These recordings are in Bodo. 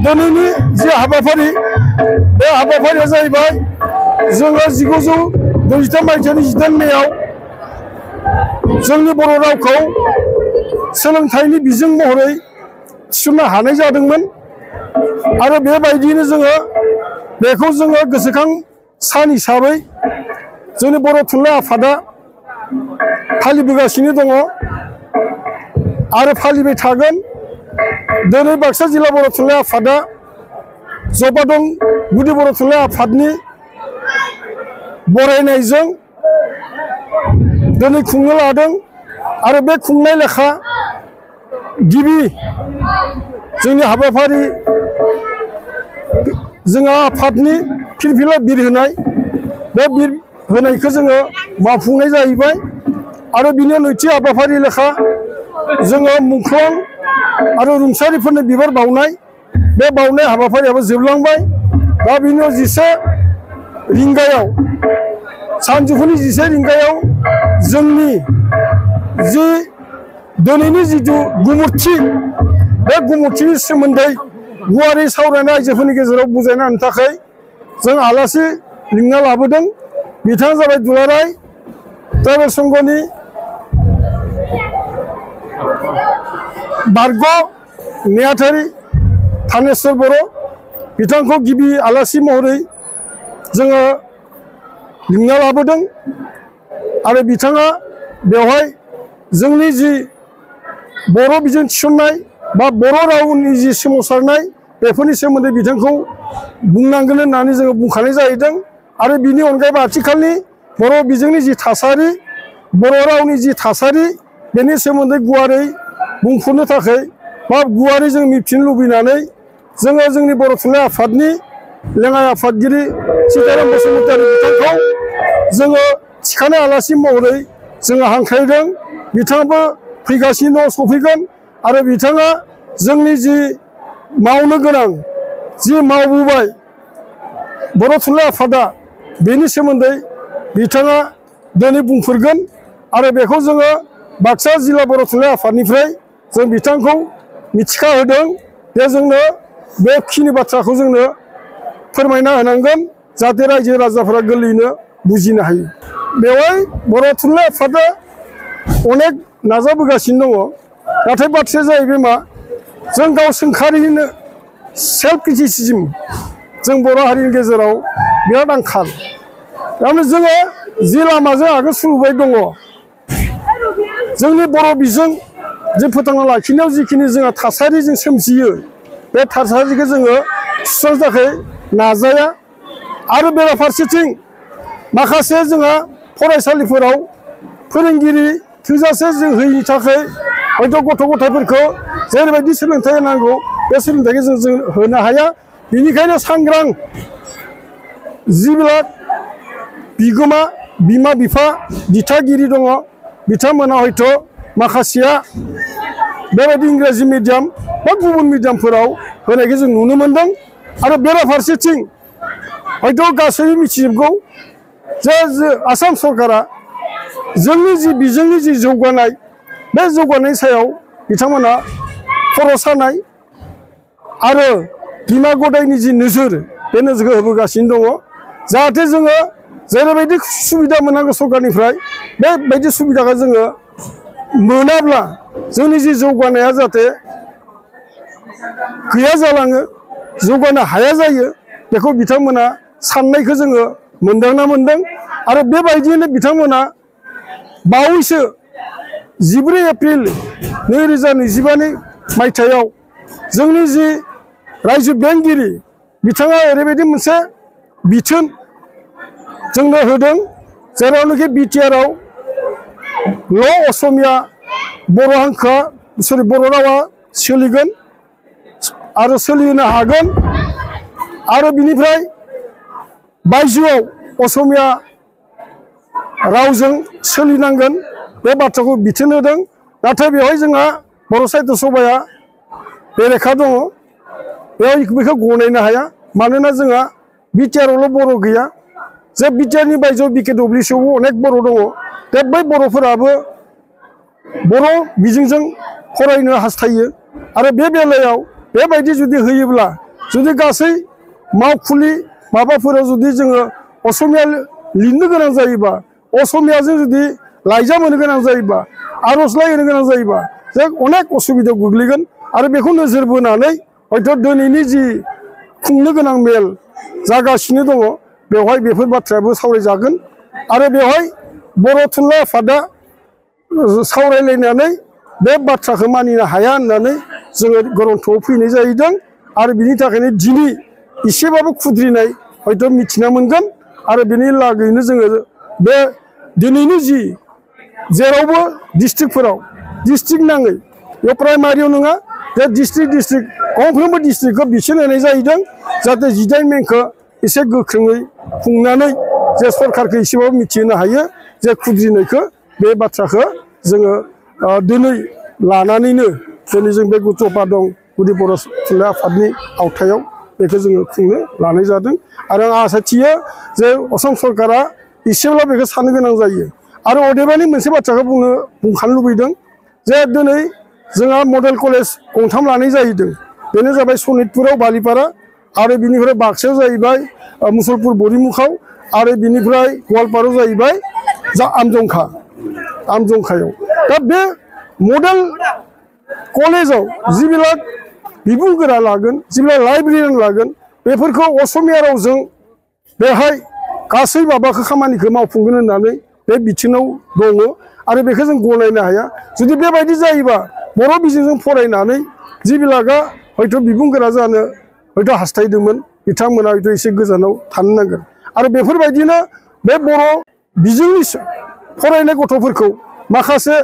दिनैनि जि हाबाफारि बे हाबाफारिया जाहैबाय जोङो 1993 मायथाइनि 10 मेआव जोंनि बर' रावखौ सोलोंथाइनि बिजों महरै थिसननो हानाय जादोंमोन आरो बेबायदियैनो जोङो बेखौ जोङो गोसोखां सान हिसाबै जोंनि बर' थुनलाइ आफादा फालिबोगासिनो दङ आरो फालिबाय थागोन। दिनै बाक्सा जिल्ला बर' थुनलाइ आफादा जबादं गुदि बर' थुनलाइ आफादनि बरायनायजों दिनै खुंनो लादों आरो बे खुंनाय लेखा गिबि जोंनि हाबाफारि जोंहा आफादनि फिरफिला बिर होनाय बे बिर होनायखौ जोङो मावफुंनाय जाहैबाय आरो बिनि नैथि हाबाफारि लेखा जोङो मुंख्लं आरो रुंसारिफोरनो बिबार बावनाय बे बावनाय हाबाफारियाबो जोबलांबाय। दा बिनि 11 रिंगायाव सानजौफुनि 11 रिंगायाव जोंनि जि दिनैनि जिथु गुमुरथि बे गुमुरथिनि सोमोन्दै गुवारै सावरायना आइजोफोरनि गेजेराव बुजायना होनो थाखाय जों आलासि लिंना लाबोदों। बिथाङा जाबाय दुलाराय ट्राइबेल संघनि बारग' नेहाथारि थानेस्वर बर' बिथांखौ गिबि आलासि महरै जोङो लिंना लाबोदों आरो बिथाङा बेवहाय जोंनि जि बर' बिजों थिसननाय बा बर' रावनि जि सोमावसारनाय बेफोरनि सोमोन्दै बिथांखौ बुंनांगोन होननानै जोङो बुंखानाय जाहैदों आरो बिनि अनगायैबो आथिखालनि बर' बिजोंनि जि थासारि बर' रावनि जि थासारि बेनि सोमोन्दै गुवारै बुंफुरनो थाखाय बा गुवारै जों मिथिनो लुबैनानै जोङो जोंनि बर' थुनलाइ आफादनि लेङाइ आफादगिरि सीताराम बसुमतारी बिथांखौ जोङो थिखानाय आलासि महरै जोङो हांख्रायदों। बिथाङाबो फैगासिनो दं, सफैगोन आरो बिथाङा जोंनि जि मावनो गोनां जि मावबोबाय बर' थुनलाइ आफादा बेनि सोमोन्दै बिथाङा दिनै बुंफोरगोन आरो बेखौ जोङो बाक्सा जिल्ला बर' थुनलाइ आफादनिफ्राय जों बिथांखौ मिथिखा होदों जे जोंनो बेखिनि बाथ्राखौ जोंनो फोरमायना होनांगोन जाहाथे रायजो राजाफोरा गोरलैयैनो बुजिनो हायो। बेवहाय बर' थुनलाइ आफादा अनेक नाजाबोगासिनो दङ, नाथाय बाथ्राया जाहैबाय मा जों गाव सोंखारिनो सेल्फ क्रिटिसिज्म जों बर' हारिनि गेजेराव बिराद आंखाल। थारमाने जोङो जि लामाजों आगोल सुरबोबाय दङ जोंनि बर' बिजों जे फोथांना लाखिनायाव जिखिनि जोंहा थासारि जों सोमजियो बे थासारिखौ जोङो सुस्रांनो थाखाय नाजाया आरो बेराफारसेथिं माखासे जोंहा फरायसालिफोराव फोरोंगिरि थोजासे जों होयैनि थाखाय हयथ' गथ' गथायफोरखौ जेरैबायदि सोलोंथाइ होनांगौ बे सोलोंथाइखौ जों होनो हाया। बेनिखायनो सांग्रां जिबिला बिगोमा बिमा बिफा दिथागिरि दङ बिथांमोना हयथ' माखासेया बेबायदि इंराजि मिडियाम बा गुबुन मिडियामफोराव होनायखौ जों नुनो मोन्दों आरो बेराफारसेथिं हयथ' गासैबो मिथिजोबगौ जे आसाम सरकारा जोंनि जि बिजोंनि जि जौगानाय बे जौगानायनि सायाव बिथांमोना खर' सानाय आरो बिमा गदायनि जि नोजोर बे नोजोरखौ होबोगासिनो दङ जाहाथे जोङो जेरैबायदि सुबिदा मोननांगौ सरकारनिफ्राय बेबायदि सुबिदाखौ जोङो मोनाब्ला जोंनि जि जौगानाया जाहाथे गैया जालाङो जौगानो हाया जायो बेखौ बिथांमोना साननायखौ जोङो मोनदांना मोनदों आरो बेबायदियैनो बिथांमोना बावैसो 14 एप्रिल 2025 मायथाइयाव जोंनि जि रायजो बेंगिरि बिथाङा ओरैबायदि मोनसे बिथोन जोंनो होदों जेरावनोखि बिटिआरआव असमिया बर' हांखोआ बर' रावा सोलिगोन आरो सोलिनो हागोन आरो बिनिफ्राय बायजोआव असमिया रावजों सोलिनांगोन बे बाथ्राखौ बिथोन होदों। नाथाय बेवहाय जोंहा बर' साहित्य सभाया बेरेखा दङ, बेखौ गनायनो हाया मानोना जोंहा बिटिआरआवल' बर' गैया जे बिटिआरनि बायजोआव बिकेडब्लिउसिआवबो अनेक बर' दङ दा बै बर'फोराबो बर' बिजोंजों फरायनो हास्थायो आरो बे बेलायाव बेबायदि जुदि होयोब्ला जुदि गासै मावखुलि माबाफोराव जुदि जोङो असमिया लिरनो गोनां जायोबा असमियाजों जुदि लाइजाम होनो गोनां जायोबा आर'जलाइ होनो गोनां जायोबा जों अनेक असुबिदायाव गोग्लैगोन आरो बेखौ नोजोर बोनानै हयथ' दिनैनि जि खुंनो गोनां मेल जागासिनो दङ बेवहाय बेफोर बाथ्रायाबो सावरायजागोन आरो बेवहाय बर' थुनलाइ आफादा सावरायलायनानै बे बाथ्राखौ मानिनो हाया होननानै जोङो गरन्थ'आव फैनाय जाहैदों आरो बिनि थाखायनो दिनै एसेबाबो खुद्रिनाय हयथ' मिथिना मोनगोन आरो बेनि लागैनो जोङो बे दिनैनि जि जेरावबो डिस्ट्रिक्टफोराव डिस्ट्रिक्ट नाङै बे प्राइमारियाव नङा बे डिस्ट्रिक्ट गंफ्रोमबो डिस्ट्रिक्टखौ बिसोन होनाय जाहैदों जाहाथे 18 मेखौ एसे गोख्रोङै खुंनानै जे सरकारखौ एसेबाबो मिथिहोनो हायो जे खुद्रिनायखौ बे बाथ्राखौ जोङो दिनै लानानैनो दिनै जों बे गुटपा दं गुदि बर' थुनलाइ आफादनि आवथायाव बेखौ जोङो खुंनो लानाय जादों आरो आं आसा थियो जे असम सरकारा एसेब्ला बेखौ साननो गोनां जायो आरो अदेबानि मोनसे बाथ्राखौ बुंखानो लुबैदों जे दिनै जोंहा मडेल कलेज गंथाम लानाय जाहैदों बेनो जाबाय सनितपुराव बालिपारा आरो बिनिफ्राय बाक्सायाव जाहैबाय मुसलपुर बरिमुखाव आरो बिनिफ्राय गवालपारायाव जाहैबाय आमजंखायाव दा बे मडेल कलेजाव जिबिलाक बिबुंगोरा लागोन जिबिलाक लाइब्रेरियान लागोन बेफोरखौ असमिया रावजों बेहाय गासै माबाखौ खामानिखौ मावफुंगोन होननानै बे बिथिङाव दङ आरो बेखौ जों गनायनो हाया जुदि बेबायदि जायोबा बर' बिजोंजों फरायनानै जिबिलाकआ हयथ' बिबुंगोरा जानो हयथ' हास्थायदोंमोन बिथांमोना हयथ' एसे गोजानाव थानो नांगोन आरो बेफोरबायदिनो बे बर' बिजोंनि फरायनाय गथ'फोरखौ माखासे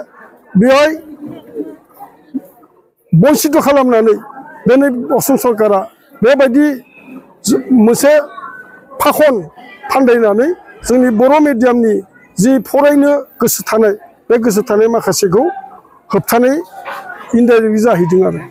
बेवहाय बन्सित खालामनानै दिनै असम सरकारा बेबायदि मोनसे फाखन फान्दायनानै जोंनि बर' मिडियामनि जि फरायनो गोसो थानाय बे गोसो थानाय माखासेखौ होबथानाय इनडाइरेक्टलि जाहैदों आरो